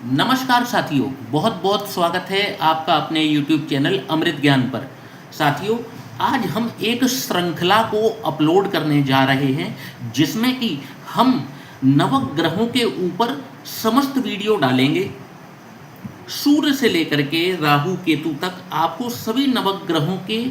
नमस्कार साथियों, बहुत बहुत स्वागत है आपका अपने YouTube चैनल अमृत ज्ञान पर। साथियों, आज हम एक श्रृंखला को अपलोड करने जा रहे हैं जिसमें कि हम नवग्रहों के ऊपर समस्त वीडियो डालेंगे। सूर्य से लेकर के राहु केतु तक आपको सभी नवग्रहों के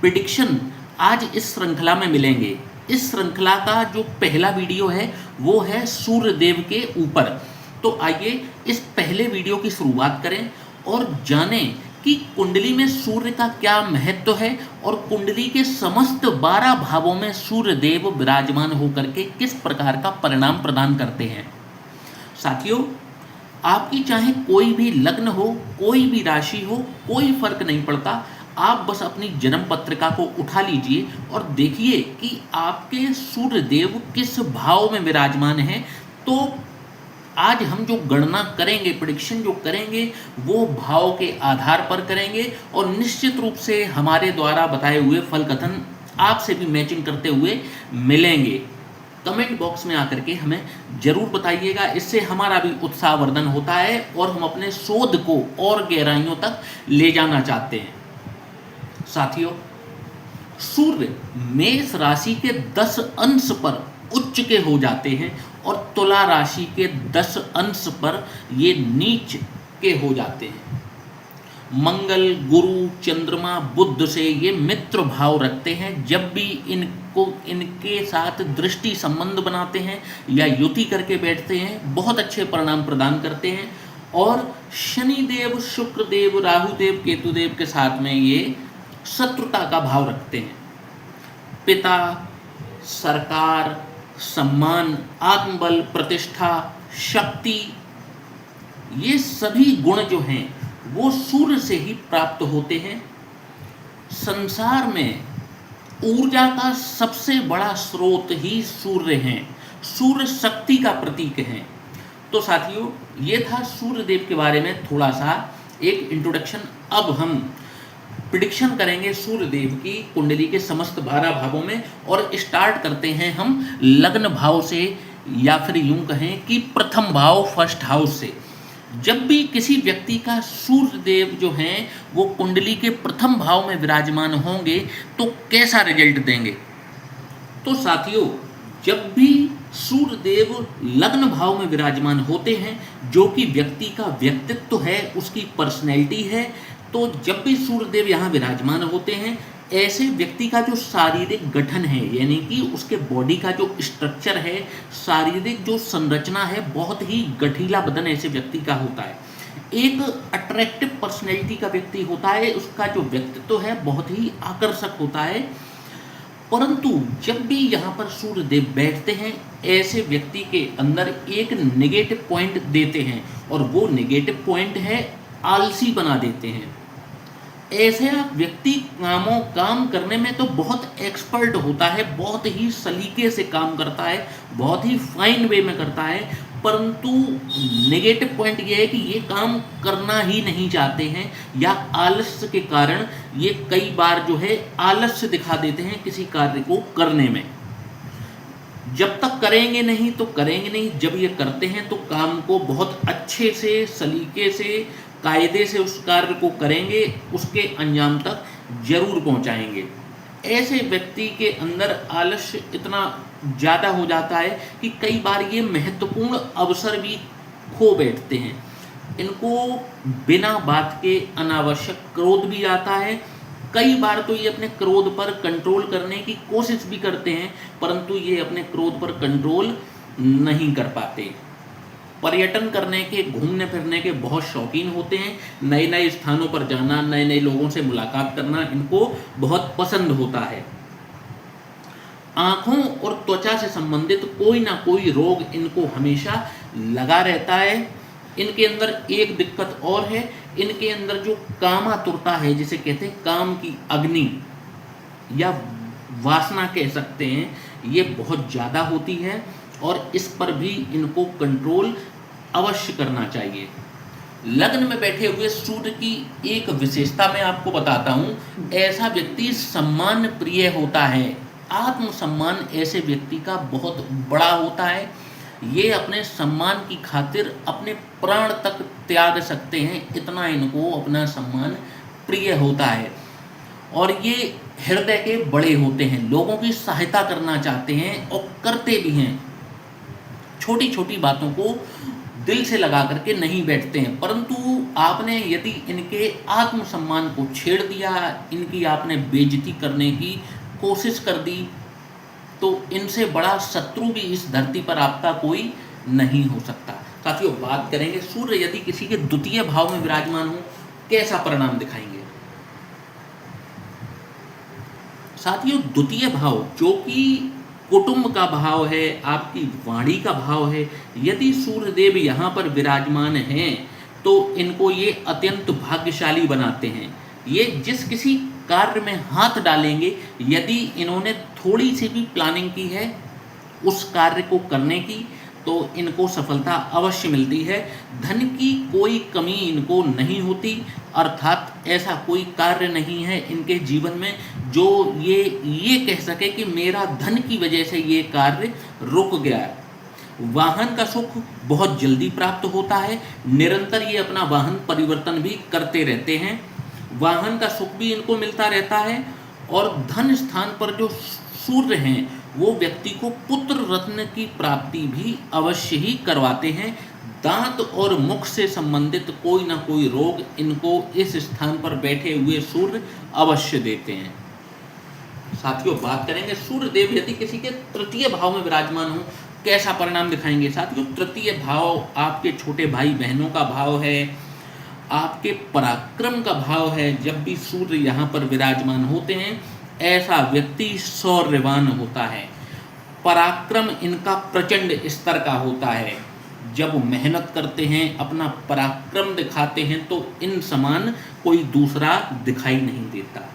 प्रिडिक्शन आज इस श्रृंखला में मिलेंगे। इस श्रृंखला का जो पहला वीडियो है वो है सूर्य देव के ऊपर। तो आइए इस पहले वीडियो की शुरुआत करें और जानें कि कुंडली में सूर्य का क्या महत्व है और कुंडली के समस्त 12 भावों में सूर्य देव विराजमान होकर के किस प्रकार का परिणाम प्रदान करते हैं। साथियों, आपकी चाहे कोई भी लग्न हो, कोई भी राशि हो, कोई फर्क नहीं पड़ता। आप बस अपनी जन्म पत्रिका को उठा लीजिए और देखिए कि आपके सूर्य देव किस भाव में विराजमान हैं। तो आज हम जो गणना करेंगे, प्रेडिक्शन जो करेंगे, वो भाव के आधार पर करेंगे और निश्चित रूप से हमारे द्वारा बताए हुए फल कथन आपसे भी मैचिंग करते हुए मिलेंगे। कमेंट बॉक्स में आकर के हमें जरूर बताइएगा, इससे हमारा भी उत्साहवर्धन होता है और हम अपने शोध को और गहराइयों तक ले जाना चाहते हैं। साथियों, सूर्य मेष राशि के 10 अंश पर उच्च के हो जाते हैं और तुला राशि के 10 अंश पर ये नीच के हो जाते हैं। मंगल, गुरु, चंद्रमा, बुध से ये मित्र भाव रखते हैं। जब भी इनके साथ दृष्टि संबंध बनाते हैं या युति करके बैठते हैं, बहुत अच्छे परिणाम प्रदान करते हैं। और शनिदेव, शुक्रदेव, राहुदेव, केतुदेव के साथ में ये शत्रुता का भाव रखते हैं। पिता, सरकार, सम्मान, आत्मबल, प्रतिष्ठा, शक्ति, ये सभी गुण जो हैं वो सूर्य से ही प्राप्त होते हैं। संसार में ऊर्जा का सबसे बड़ा स्रोत ही सूर्य हैं। सूर्य शक्ति का प्रतीक है। तो साथियों, ये था सूर्य देव के बारे में थोड़ा सा एक इंट्रोडक्शन। अब हम प्रिडिक्शन करेंगे सूर्य देव की कुंडली के समस्त 12 भावों में और स्टार्ट करते हैं हम लग्न भाव से, या फिर यूं कहें कि प्रथम भाव, फर्स्ट हाउस से। जब भी किसी व्यक्ति का सूर्य देव जो हैं वो कुंडली के प्रथम भाव में विराजमान होंगे तो कैसा रिजल्ट देंगे। तो साथियों, जब भी सूर्य देव लग्न भाव में विराजमान होते हैं, जो कि व्यक्ति का व्यक्तित्व है, उसकी पर्सनैलिटी है, तो जब भी सूर्यदेव यहाँ विराजमान होते हैं, ऐसे व्यक्ति का जो शारीरिक गठन है, यानी कि उसके बॉडी का जो स्ट्रक्चर है, शारीरिक जो संरचना है, बहुत ही गठीला बदन ऐसे व्यक्ति का होता है। एक अट्रैक्टिव पर्सनैलिटी का व्यक्ति होता है, उसका जो व्यक्तित्व है बहुत ही आकर्षक होता है। परंतु जब भी यहाँ पर सूर्यदेव बैठते हैं, ऐसे व्यक्ति के अंदर एक नेगेटिव पॉइंट देते हैं और वो नेगेटिव पॉइंट है आलसी बना देते हैं। ऐसे व्यक्ति काम करने में तो बहुत एक्सपर्ट होता है, बहुत ही सलीके से काम करता है, बहुत ही फाइन वे में करता है, परंतु नेगेटिव पॉइंट ये है कि ये काम करना ही नहीं चाहते हैं या आलस्य के कारण ये कई बार जो है आलस्य दिखा देते हैं किसी कार्य को करने में। जब तक करेंगे नहीं तो करेंगे नहीं, जब ये करते हैं तो काम को बहुत अच्छे से, सलीके से, कायदे से उस कार्य को करेंगे, उसके अंजाम तक जरूर पहुंचाएंगे। ऐसे व्यक्ति के अंदर आलस्य इतना ज़्यादा हो जाता है कि कई बार ये महत्वपूर्ण अवसर भी खो बैठते हैं। इनको बिना बात के अनावश्यक क्रोध भी आता है। कई बार तो ये अपने क्रोध पर कंट्रोल करने की कोशिश भी करते हैं, परंतु ये अपने क्रोध पर कंट्रोल नहीं कर पाते। पर्यटन करने के, घूमने फिरने के बहुत शौकीन होते हैं। नए नए स्थानों पर जाना, नए नए लोगों से मुलाकात करना इनको बहुत पसंद होता है। आँखों और त्वचा से संबंधित कोई ना कोई रोग इनको हमेशा लगा रहता है। इनके अंदर एक दिक्कत और है, इनके अंदर जो कामातुरता है, जिसे कहते हैं काम की अग्नि या वासना कह सकते हैं, ये बहुत ज़्यादा होती है और इस पर भी इनको कंट्रोल अवश्य करना चाहिए। लग्न में बैठे हुए सूर्य की एक विशेषता मैं आपको बताता हूँ। ऐसा व्यक्ति सम्मान प्रिय होता है। आत्मसम्मान ऐसे व्यक्ति का बहुत बड़ा होता है। ये अपने सम्मान की खातिर अपने प्राण तक त्याग सकते हैं, इतना इनको अपना सम्मान प्रिय होता है। और ये हृदय के बड़े होते हैं, लोगों की सहायता करना चाहते हैं और करते भी हैं। छोटी छोटी बातों को दिल से लगा करके नहीं बैठते हैं, परंतु आपने यदि इनके आत्मसम्मान को छेड़ दिया, इनकी आपने बेइज्जती करने की कोशिश कर दी, तो इनसे बड़ा शत्रु भी इस धरती पर आपका कोई नहीं हो सकता। साथियों, बात करेंगे सूर्य यदि किसी के द्वितीय भाव में विराजमान हो कैसा परिणाम दिखाएंगे। साथियों, द्वितीय भाव जो कि कुटुंब का भाव है, आपकी वाणी का भाव है, यदि सूर्यदेव यहाँ पर विराजमान हैं तो इनको ये अत्यंत भाग्यशाली बनाते हैं। ये जिस किसी कार्य में हाथ डालेंगे, यदि इन्होंने थोड़ी सी भी प्लानिंग की है उस कार्य को करने की, तो इनको सफलता अवश्य मिलती है। धन की कोई कमी इनको नहीं होती, अर्थात ऐसा कोई कार्य नहीं है इनके जीवन में जो ये कह सके कि मेरा धन की वजह से ये कार्य रुक गया। वाहन का सुख बहुत जल्दी प्राप्त होता है, निरंतर ये अपना वाहन परिवर्तन भी करते रहते हैं, वाहन का सुख भी इनको मिलता रहता है। और धन स्थान पर जो सूर्य हैं वो व्यक्ति को पुत्र रत्न की प्राप्ति भी अवश्य ही करवाते हैं। दांत और मुख से संबंधित कोई ना कोई रोग इनको इस स्थान पर बैठे हुए सूर्य अवश्य देते हैं। साथियों, बात करेंगे सूर्य देव यदि किसी के तृतीय भाव में विराजमान हो कैसा परिणाम दिखाएंगे। साथियों, तृतीय भाव आपके छोटे भाई बहनों का भाव है, आपके पराक्रम का भाव है। जब भी सूर्य यहाँ पर विराजमान होते हैं ऐसा व्यक्ति शौर्यवान होता है, पराक्रम इनका प्रचंड स्तर का होता है। जब मेहनत करते हैं, अपना पराक्रम दिखाते हैं तो इन समान कोई दूसरा दिखाई नहीं देता।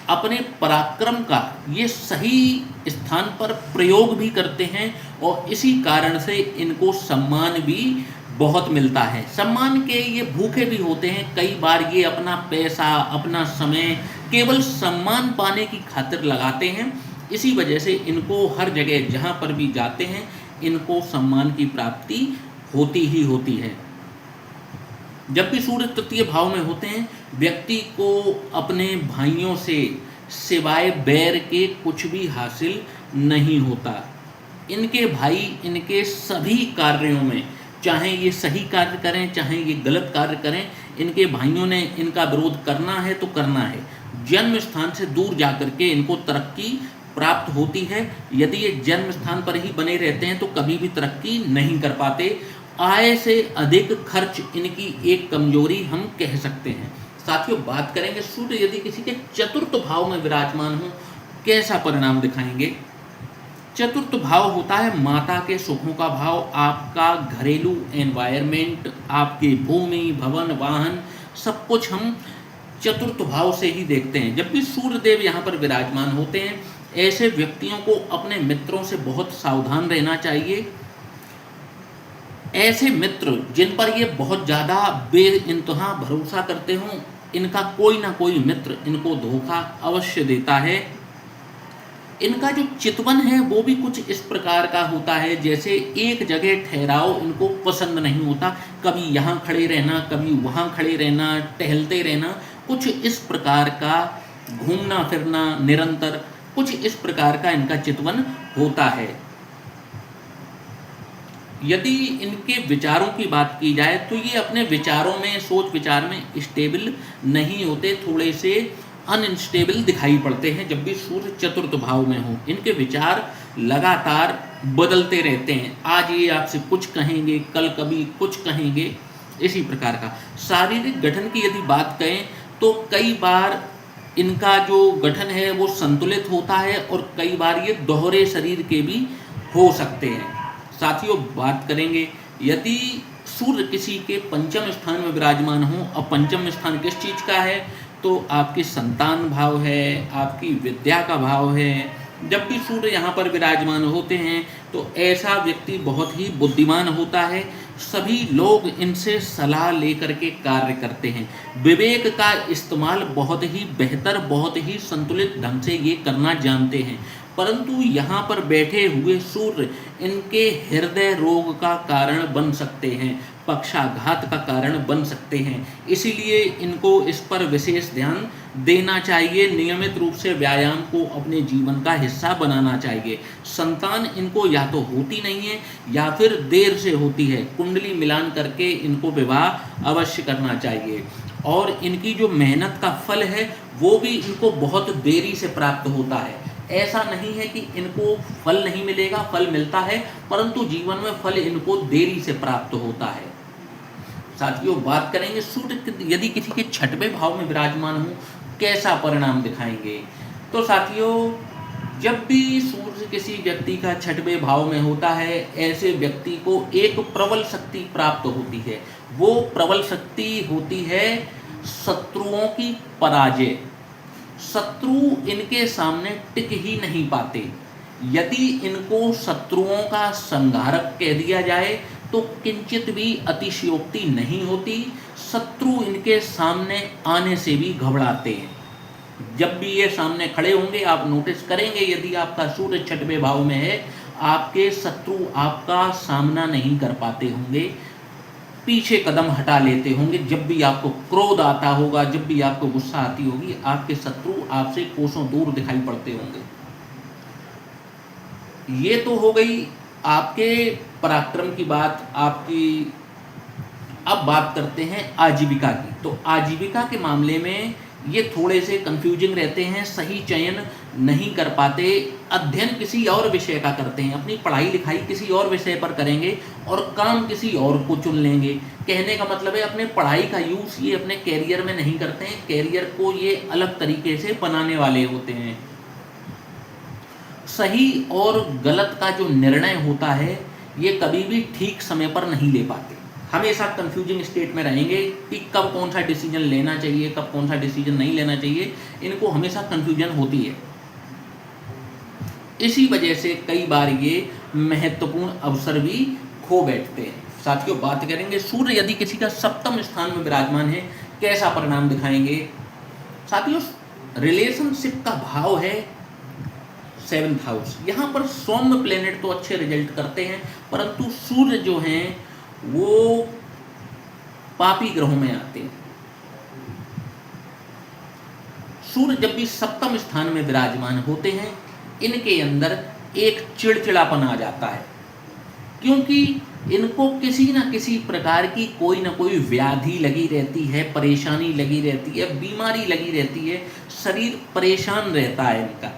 अपने पराक्रम का ये सही स्थान पर प्रयोग भी करते हैं और इसी कारण से इनको सम्मान भी बहुत मिलता है। सम्मान के ये भूखे भी होते हैं, कई बार ये अपना पैसा, अपना समय केवल सम्मान पाने की खातिर लगाते हैं। इसी वजह से इनको हर जगह जहाँ पर भी जाते हैं इनको सम्मान की प्राप्ति होती ही होती है। जब भी सूर्य तृतीय भाव में होते हैं व्यक्ति को अपने भाइयों से सिवाय बैर के कुछ भी हासिल नहीं होता। इनके भाई इनके सभी कार्यों में, चाहे ये सही कार्य करें चाहे ये गलत कार्य करें, इनके भाइयों ने इनका विरोध करना है तो करना है। जन्म स्थान से दूर जाकर के इनको तरक्की प्राप्त होती है। यदि ये जन्म स्थान पर ही बने रहते हैं तो कभी भी तरक्की नहीं कर पाते। आय से अधिक खर्च इनकी एक कमजोरी हम कह सकते हैं। साथियों, बात करेंगे सूर्य यदि किसी के चतुर्थ भाव में विराजमान हो कैसा परिणाम दिखाएंगे। चतुर्थ भाव होता है माता के सुखों का भाव, आपका घरेलू एनवायरनमेंट, आपके भूमि भवन वाहन सब कुछ हम चतुर्थ भाव से ही देखते हैं। जब भी सूर्यदेव यहाँ पर विराजमान होते हैं ऐसे व्यक्तियों को अपने मित्रों से बहुत सावधान रहना चाहिए। ऐसे मित्र जिन पर ये बहुत ज़्यादा बेइंतहा भरोसा करते हों, इनका कोई ना कोई मित्र इनको धोखा अवश्य देता है। इनका जो चितवन है वो भी कुछ इस प्रकार का होता है जैसे एक जगह ठहराव इनको पसंद नहीं होता, कभी यहाँ खड़े रहना कभी वहाँ खड़े रहना, टहलते रहना, कुछ इस प्रकार का घूमना फिरना निरंतर, कुछ इस प्रकार का इनका चितवन होता है। यदि इनके विचारों की बात की जाए तो ये अपने विचारों में, सोच विचार में स्टेबल नहीं होते, थोड़े से अनस्टेबल दिखाई पड़ते हैं। जब भी सूर्य चतुर्थ भाव में हो इनके विचार लगातार बदलते रहते हैं। आज ये आपसे कुछ कहेंगे, कल कभी कुछ कहेंगे, इसी प्रकार का। शारीरिक गठन की यदि बात करें तो कई बार इनका जो गठन है वो संतुलित होता है और कई बार ये दोहरे शरीर के भी हो सकते हैं। साथियों, बात करेंगे यदि सूर्य किसी के पंचम स्थान में विराजमान हो, और पंचम स्थान किस चीज़ का है तो आपकी संतान भाव है, आपकी विद्या का भाव है। जब भी सूर्य यहाँ पर विराजमान होते हैं तो ऐसा व्यक्ति बहुत ही बुद्धिमान होता है, सभी लोग इनसे सलाह लेकर के कार्य करते हैं। विवेक का इस्तेमाल बहुत ही बेहतर, बहुत ही संतुलित ढंग से ये करना जानते हैं। परंतु यहाँ पर बैठे हुए सूर्य इनके हृदय रोग का कारण बन सकते हैं, पक्षाघात का कारण बन सकते हैं। इसीलिए इनको इस पर विशेष ध्यान देना चाहिए। नियमित रूप से व्यायाम को अपने जीवन का हिस्सा बनाना चाहिए। संतान इनको या तो होती नहीं है या फिर देर से होती है। कुंडली मिलान करके इनको विवाह अवश्य करना चाहिए। और इनकी जो मेहनत का फल है वो भी इनको बहुत देरी से प्राप्त होता है। ऐसा नहीं है कि इनको फल नहीं मिलेगा, फल मिलता है, परंतु जीवन में फल इनको देरी से प्राप्त होता है। साथियों, बात करेंगे सूर्य यदि किसी के छठवें भाव में विराजमान हो कैसा परिणाम दिखाएंगे। तो साथियों, जब भी सूर्य किसी व्यक्ति का छठवें भाव में होता है, ऐसे व्यक्ति को एक प्रबल शक्ति प्राप्त होती है। वो प्रबल शक्ति होती है शत्रुओं की पराजय। शत्रु इनके सामने टिक ही नहीं पाते। यदि इनको शत्रुओं का संहारक कह दिया जाए तो किंचित भी अतिशयोक्ति नहीं होती। शत्रु इनके सामने आने से भी घबराते हैं। जब भी ये सामने खड़े होंगे, आप नोटिस करेंगे, यदि आपका सूर्य छठवें भाव में है, आपके शत्रु आपका सामना नहीं कर पाते होंगे, पीछे कदम हटा लेते होंगे। जब भी आपको क्रोध आता होगा, जब भी आपको गुस्सा आती होगी, आपके शत्रु आपसे कोसों दूर दिखाई पड़ते होंगे। ये तो हो गई आपके पराक्रम की बात, आपकी। अब बात करते हैं आजीविका की। तो आजीविका के मामले में ये थोड़े से कंफ्यूजिंग रहते हैं, सही चयन नहीं कर पाते, अध्ययन किसी और विषय का करते हैं, अपनी पढ़ाई लिखाई किसी और विषय पर करेंगे और काम किसी और को चुन लेंगे। कहने का मतलब है अपने पढ़ाई का यूज़ ये अपने कैरियर में नहीं करते हैं, कैरियर को ये अलग तरीके से बनाने वाले होते हैं। सही और गलत का जो निर्णय होता है ये कभी भी ठीक समय पर नहीं ले पाते, हमेशा कंफ्यूजिंग स्टेट में रहेंगे कि कब कौन सा डिसीजन लेना चाहिए, कब कौन सा डिसीजन नहीं लेना चाहिए। इनको हमेशा कंफ्यूजन होती है। इसी वजह से कई बार ये महत्वपूर्ण अवसर भी खो बैठते हैं। साथियों, बात करेंगे सूर्य यदि किसी का सप्तम स्थान में विराजमान है कैसा परिणाम दिखाएंगे। साथियों, रिलेशनशिप का भाव है 7th हाउस। यहाँ पर सौम्य प्लेनेट तो अच्छे रिजल्ट करते हैं, परंतु सूर्य जो हैं वो पापी ग्रहों में आते हैं। सूर्य जब भी सप्तम स्थान में विराजमान होते हैं, इनके अंदर एक चिड़चिड़ापन आ जाता है, क्योंकि इनको किसी न किसी प्रकार की कोई ना कोई व्याधि लगी रहती है, परेशानी लगी रहती है, बीमारी लगी रहती है, शरीर परेशान रहता है इनका।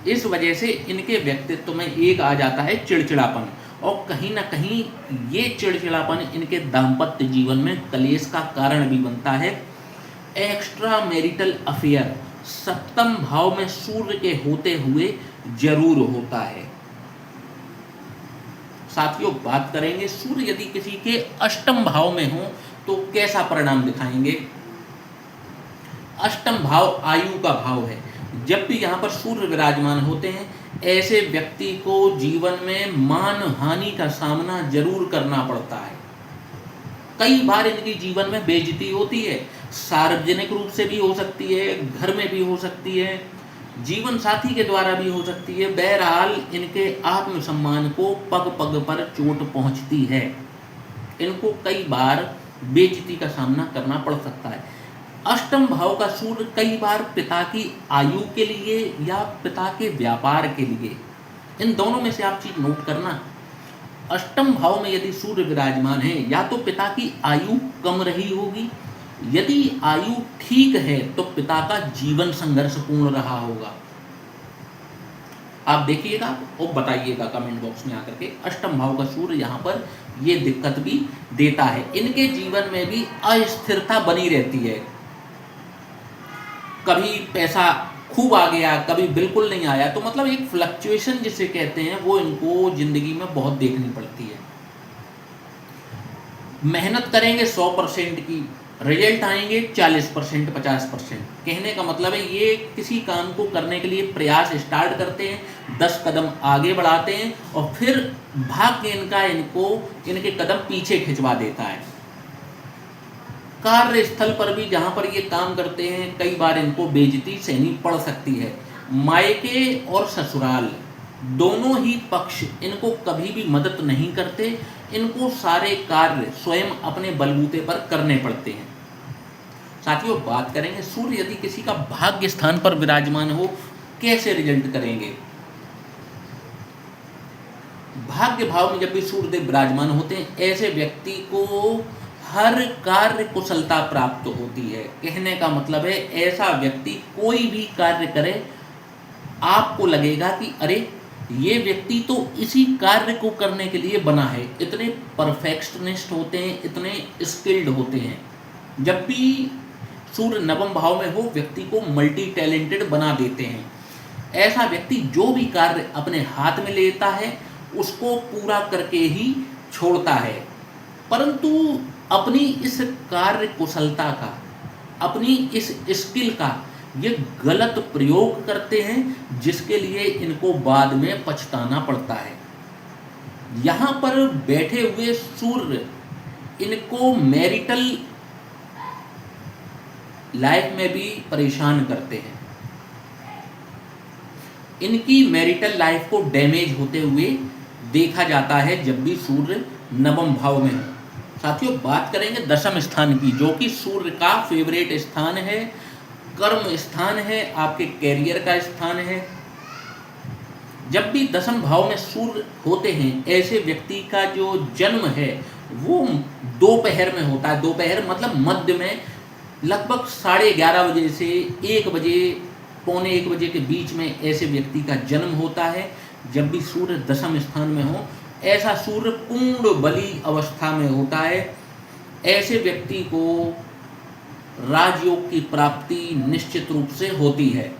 इस वजह से इनके व्यक्तित्व में एक आ जाता है चिड़चिड़ापन, और कहीं ना कहीं ये चिड़चिड़ापन इनके दाम्पत्य जीवन में कलेश का कारण भी बनता है। एक्स्ट्रा मैरिटल अफेयर सप्तम भाव में सूर्य के होते हुए जरूर होता है। साथियों, बात करेंगे सूर्य यदि किसी के अष्टम भाव में हो तो कैसा परिणाम दिखाएंगे। अष्टम भाव आयु का भाव है। जब भी यहाँ पर सूर्य विराजमान होते हैं, ऐसे व्यक्ति को जीवन में मान हानि का सामना जरूर करना पड़ता है। कई बार इनकी जीवन में बेइज्जती होती है, सार्वजनिक रूप से भी हो सकती है, घर में भी हो सकती है, जीवन साथी के द्वारा भी हो सकती है। बहरहाल इनके आत्मसम्मान को पग पग पर चोट पहुंचती है। इनको कई बार बेइज्जती का सामना करना पड़ सकता है। अष्टम भाव का सूर्य कई बार पिता की आयु के लिए या पिता के व्यापार के लिए, इन दोनों में से आप चीज नोट करना। अष्टम भाव में यदि सूर्य विराजमान है, या तो पिता की आयु कम रही होगी, यदि आयु ठीक है तो पिता का जीवन संघर्षपूर्ण रहा होगा। आप देखिएगा और बताइएगा कमेंट बॉक्स में आकर के। अष्टम भाव का सूर्य यहाँ पर ये दिक्कत भी देता है। इनके जीवन में भी अस्थिरता बनी रहती है, कभी पैसा खूब आ गया, कभी बिल्कुल नहीं आया, तो मतलब एक फ्लक्चुएशन जिसे कहते हैं वो इनको जिंदगी में बहुत देखनी पड़ती है। मेहनत करेंगे 100% की, रिजल्ट आएंगे 40%, 50%। कहने का मतलब है ये किसी काम को करने के लिए प्रयास स्टार्ट करते हैं, 10 कदम आगे बढ़ाते हैं और फिर भाग्य इनका इनके कदम पीछे खिंचवा देता है। कार्यस्थल पर भी जहाँ पर ये काम करते हैं, कई बार इनको बेइज्जती सहनी पड़ सकती है। मायके और ससुराल दोनों ही पक्ष इनको कभी भी मदद नहीं करते, इनको सारे कार्य स्वयं अपने बलबूते पर करने पड़ते हैं। साथियों, बात करेंगे सूर्य यदि किसी का भाग्य स्थान पर विराजमान हो कैसे रिजल्ट करेंगे। भाग्य भाव में जब भी सूर्यदेव विराजमान होते हैं, ऐसे व्यक्ति को हर कार्य कुशलता प्राप्त होती है। कहने का मतलब है, ऐसा व्यक्ति कोई भी कार्य करे आपको लगेगा कि अरे ये व्यक्ति तो इसी कार्य को करने के लिए बना है। इतने परफेक्शनिस्ट होते हैं, इतने स्किल्ड होते हैं। जब भी सूर्य नवम भाव में हो, व्यक्ति को मल्टी टैलेंटेड बना देते हैं। ऐसा व्यक्ति जो भी कार्य अपने हाथ में लेता है उसको पूरा करके ही छोड़ता है, परंतु अपनी इस कार्य कुशलता का, अपनी इस स्किल का ये गलत प्रयोग करते हैं, जिसके लिए इनको बाद में पछताना पड़ता है। यहाँ पर बैठे हुए सूर्य इनको मैरिटल लाइफ में भी परेशान करते हैं। इनकी मैरिटल लाइफ को डैमेज होते हुए देखा जाता है जब भी सूर्य नवम भाव में हो। साथियों, बात करेंगे दशम स्थान की, जो कि सूर्य का फेवरेट स्थान है, कर्म स्थान है, आपके कैरियर का स्थान है। जब भी दशम भाव में सूर्य होते हैं, ऐसे व्यक्ति का जो जन्म है वो दोपहर में होता है। दोपहर मतलब मध्य में, लगभग 11:30 बजे से 1 बजे, पौने 1 बजे के बीच में ऐसे व्यक्ति का जन्म होता है। जब भी सूर्य दशम स्थान में हो, ऐसा सूर्य पूर्ण बली अवस्था में होता है। ऐसे व्यक्ति को राजयोग की प्राप्ति निश्चित रूप से होती है।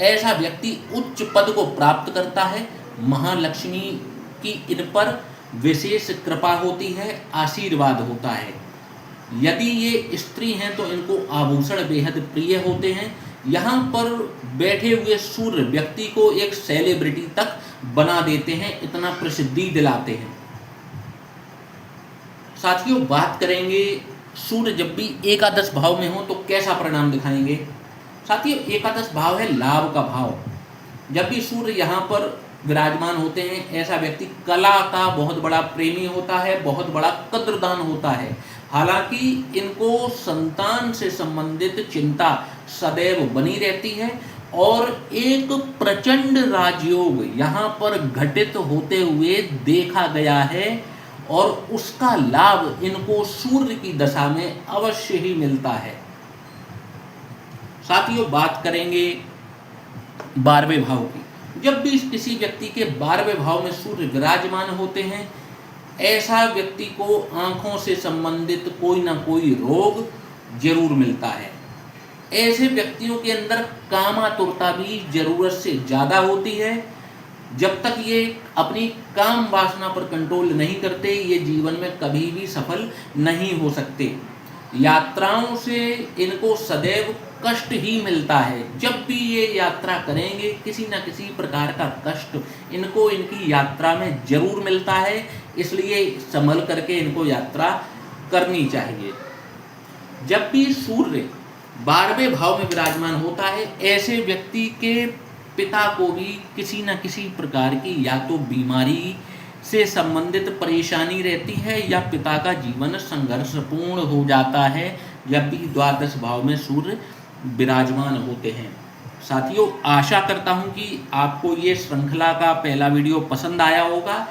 ऐसा व्यक्ति उच्च पद को प्राप्त करता है। महालक्ष्मी की इन पर विशेष कृपा होती है, आशीर्वाद होता है। यदि ये स्त्री हैं तो इनको आभूषण बेहद प्रिय होते हैं। यहाँ पर बैठे हुए सूर्य व्यक्ति को एक सेलिब्रिटी तक बना देते हैं, इतना प्रसिद्धि दिलाते हैं। साथियों, बात करेंगे सूर्य जब भी एकादश भाव में हो तो कैसा परिणाम दिखाएंगे। साथियों, एकादश भाव है लाभ का भाव। जब भी सूर्य यहाँ पर विराजमान होते हैं, ऐसा व्यक्ति कला का बहुत बड़ा प्रेमी होता है, बहुत बड़ा कद्रदान होता है। हालांकि इनको संतान से संबंधित चिंता सदैव बनी रहती है और एक प्रचंड राजयोग यहाँ पर घटित होते हुए देखा गया है और उसका लाभ इनको सूर्य की दशा में अवश्य ही मिलता है। साथियों, बात करेंगे 12वें भाव की। जब भी किसी व्यक्ति के 12वें भाव में सूर्य विराजमान होते हैं, ऐसा व्यक्ति को आंखों से संबंधित कोई ना कोई रोग जरूर मिलता है। ऐसे व्यक्तियों के अंदर कामातुरता भी जरूरत से ज़्यादा होती है। जब तक ये अपनी काम वासना पर कंट्रोल नहीं करते, ये जीवन में कभी भी सफल नहीं हो सकते। यात्राओं से इनको सदैव कष्ट ही मिलता है। जब भी ये यात्रा करेंगे, किसी न किसी प्रकार का कष्ट इनको इनकी यात्रा में जरूर मिलता है, इसलिए संभल करके इनको यात्रा करनी चाहिए। जब भी सूर्य 12वें भाव में विराजमान होता है, ऐसे व्यक्ति के पिता को भी किसी न किसी प्रकार की या तो बीमारी से संबंधित परेशानी रहती है या पिता का जीवन संघर्षपूर्ण हो जाता है जब भी द्वादश भाव में सूर्य विराजमान होते हैं। साथियों, आशा करता हूं कि आपको ये श्रृंखला का पहला वीडियो पसंद आया होगा।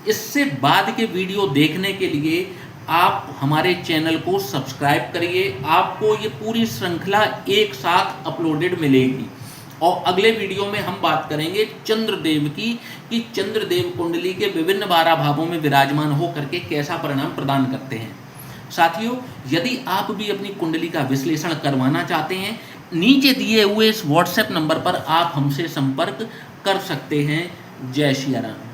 इससे बाद के वीडियो देखने के लिए आप हमारे चैनल को सब्सक्राइब करिए। आपको ये पूरी श्रृंखला एक साथ अपलोडेड मिलेगी। और अगले वीडियो में हम बात करेंगे चंद्रदेव की, कि चंद्रदेव कुंडली के विभिन्न 12 भावों में विराजमान हो करके कैसा परिणाम प्रदान करते हैं। साथियों, यदि आप भी अपनी कुंडली का विश्लेषण करवाना चाहते हैं, नीचे दिए हुए इस व्हाट्सएप नंबर पर आप हमसे संपर्क कर सकते हैं। जय श्री राम।